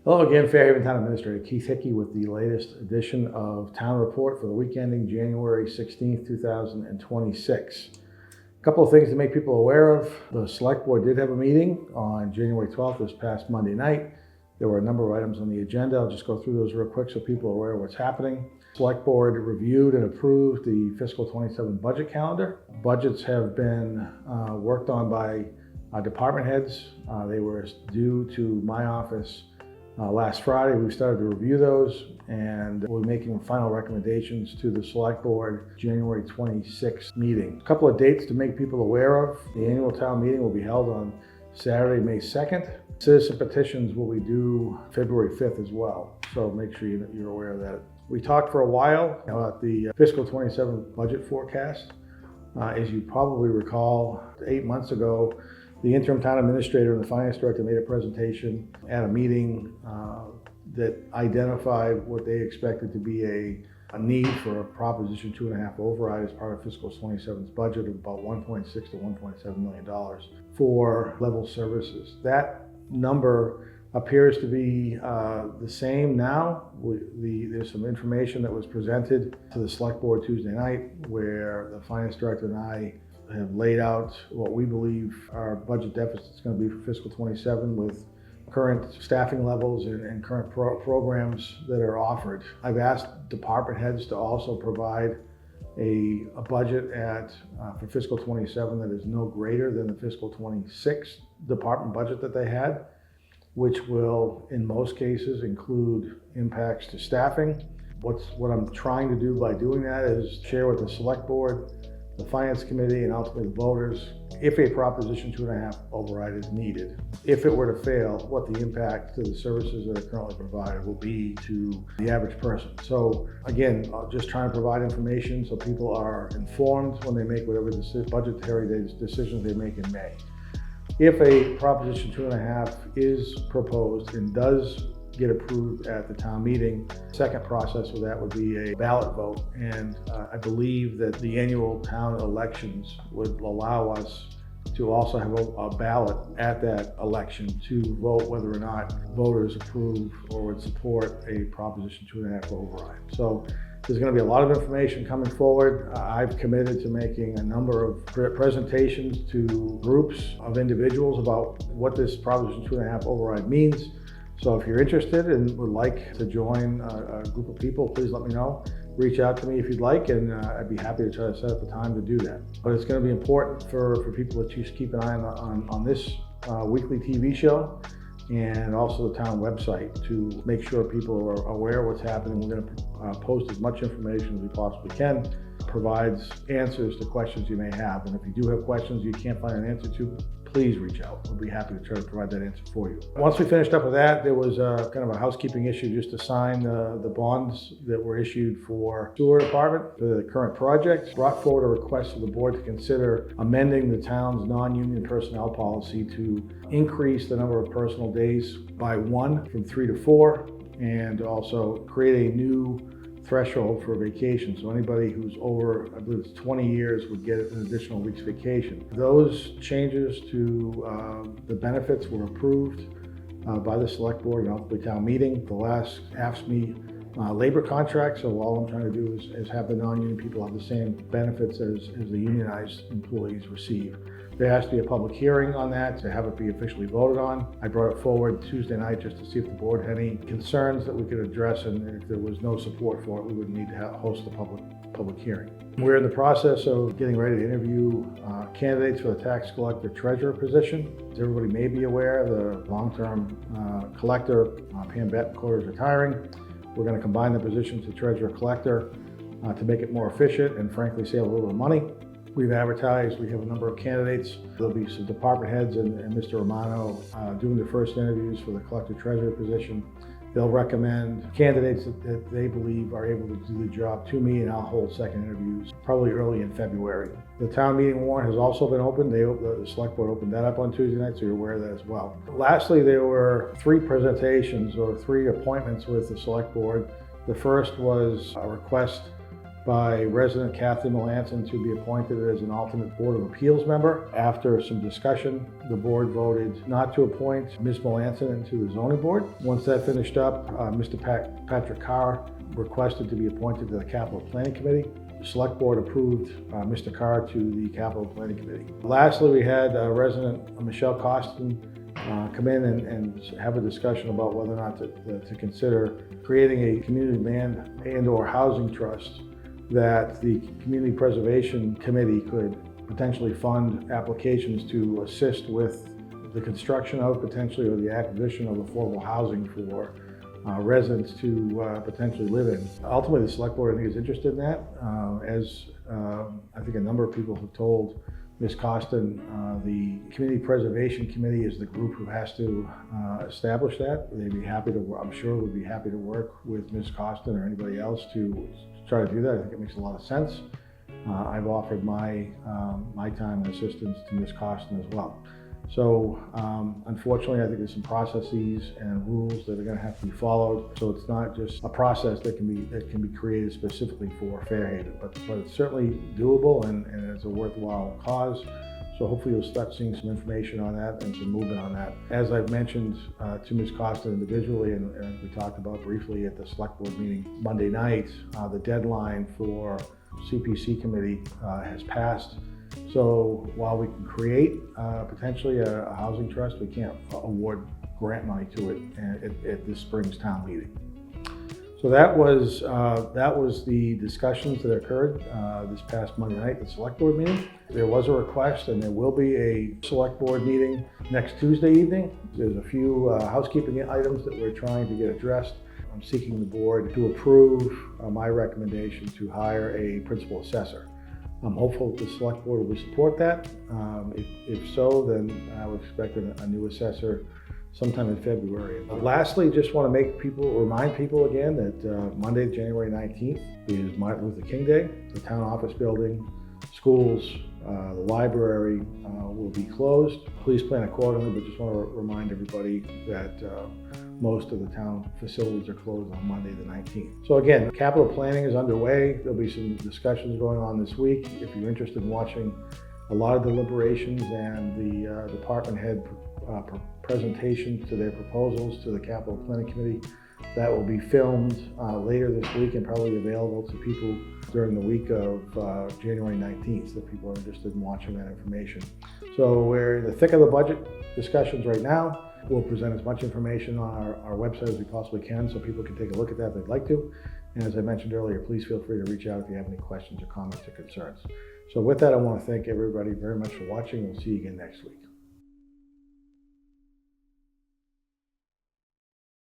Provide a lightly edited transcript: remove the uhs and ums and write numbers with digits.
Hello again, Fairhaven Town Administrator Keith Hickey with the latest edition of Town Report for the week ending January 16th, 2026. A couple of things to make people aware of. The Select Board did have a meeting on January 12th, this past Monday night. There were a number of items on the agenda. I'll just go through those real quick so people are aware of what's happening. Select Board reviewed and approved the fiscal 27 budget calendar. Budgets have been worked on by department heads. They were due to my office last Friday. We started to review those, and we're making final recommendations to the Select Board January 26th meeting. A couple of dates to make people aware of. The annual town meeting will be held on Saturday, May 2nd. Citizen petitions will be due February 5th as well, so make sure you're aware of that. We talked for a while about the fiscal 27 budget forecast. As you probably recall, 8 months ago, the interim town administrator and the finance director made a presentation at a meeting that identified what they expected to be a need for a Proposition 2.5 override as part of fiscal 27's budget of about $1.6 to $1.7 million for level services. That number appears to be the same now. There's some information that was presented to the Select Board Tuesday night where the finance director and I have laid out what we believe our budget deficit is going to be for fiscal 27 with current staffing levels and current programs that are offered. I've asked department heads to also provide a budget for fiscal 27 that is no greater than the fiscal 26 department budget that they had, which will in most cases include impacts to staffing. What I'm trying to do by doing that is share with the Select Board, the Finance Committee, and ultimately the voters, if a Proposition 2.5 override is needed. If it were to fail, what the impact to the services that are currently provided will be to the average person. So again, I'll just try and provide information so people are informed when they make whatever budgetary decisions they make in May. If a Proposition 2.5 is proposed and does get approved at the town meeting, the second process of that would be a ballot vote. And I believe that the annual town elections would allow us to also have a ballot at that election to vote whether or not voters approve or would support a Proposition 2.5 override. So there's going to be a lot of information coming forward. I've committed to making a number of presentations to groups of individuals about what this Proposition 2.5 override means. So if you're interested and would like to join a group of people, please let me know. Reach out to me if you'd like, and I'd be happy to try to set up a time to do that. But it's going to be important for people to just keep an eye on this weekly TV show and also the town website to make sure people are aware of what's happening. We're going to post as much information as we possibly can, provides answers to questions you may have. And if you do have questions you can't find an answer to, please reach out. We'll be happy to try to provide that answer for you. Once we finished up with that, there was kind of a housekeeping issue just to sign the bonds that were issued for sewer department for the current project. Brought forward a request to the board to consider amending the town's non-union personnel policy to increase the number of personal days by 1 from 3 to 4, and also create a new threshold for vacation. So anybody who's over, I believe it's 20 years, would get an additional week's vacation. Those changes to the benefits were approved by the Select Board and ultimately town meeting. The last AFSCME labor contract, so all I'm trying to do is have the non-union people have the same benefits as the unionized employees receive. There has to be a public hearing on that to have it be officially voted on. I brought it forward Tuesday night just to see if the board had any concerns that we could address, and if there was no support for it, we would need to host a public hearing. We're in the process of getting ready to interview candidates for the tax collector treasurer position. As everybody may be aware, the long-term collector, Pam Betancourt, is retiring. We're going to combine the positions of treasurer collector to make it more efficient and frankly save a little bit of money. We've advertised, we have a number of candidates. There'll be some department heads and Mr. Romano doing the first interviews for the collector treasurer position. They'll recommend candidates that they believe are able to do the job to me, and I'll hold second interviews probably early in February. The town meeting warrant has also been opened. The Select Board opened that up on Tuesday night, so you're aware of that as well. Lastly, there were 3 presentations or 3 appointments with the Select Board. The first was a request by resident Kathy Melanson to be appointed as an alternate Board of Appeals member. After some discussion, the board voted not to appoint Ms. Melanson into the zoning board. Once that finished up, Mr. Patrick Carr requested to be appointed to the Capital Planning Committee. The Select Board approved Mr. Carr to the Capital Planning Committee. Lastly, we had resident Michelle Costin come in and have a discussion about whether or not to consider creating a community land and/or housing trust that the Community Preservation Committee could potentially fund applications to assist with the construction of potentially or the acquisition of affordable housing for residents to potentially live in. Ultimately, the Select Board, I think, is interested in that. As I think a number of people have told Ms. Costin, the Community Preservation Committee is the group who has to establish that. They'd be happy to, I'm sure, would be happy to work with Ms. Costin or anybody else to try to do that. I think it makes a lot of sense. I've offered my time and assistance to Ms. Costin as well. So unfortunately, I think there's some processes and rules that are going to have to be followed. So it's not just a process that can be created specifically for Fairhaven, but it's certainly doable and it's a worthwhile cause. So hopefully you'll start seeing some information on that and some movement on that. As I've mentioned to Ms. Costa individually, and we talked about briefly at the Select Board meeting Monday night, the deadline for CPC committee has passed. So while we can create potentially a housing trust, we can't award grant money to it at this spring's town meeting. So that was the discussions that occurred this past Monday night at the Select Board meeting. There was a request, and there will be a Select Board meeting next Tuesday evening. There's a few housekeeping items that we're trying to get addressed. I'm seeking the board to approve my recommendation to hire a principal assessor. I'm hopeful that the Select Board will support that. If so, then I would expect a new assessor sometime in February. Lastly, just want to remind people again that Monday, January 19th is Martin Luther King Day. The town office building, schools, the library will be closed. Please plan accordingly, but just want to remind everybody that most of the town facilities are closed on Monday the 19th. So again, capital planning is underway. There'll be some discussions going on this week. If you're interested in watching a lot of deliberations and the department head presentations to their proposals to the Capital Planning Committee, that will be filmed later this week and probably available to people during the week of January 19th, so if people are interested in watching that information. So we're in the thick of the budget discussions right now. We'll present as much information on our website as we possibly can so people can take a look at that if they'd like to. And as I mentioned earlier, please feel free to reach out if you have any questions or comments or concerns. So with that, I want to thank everybody very much for watching. We'll see you again next week.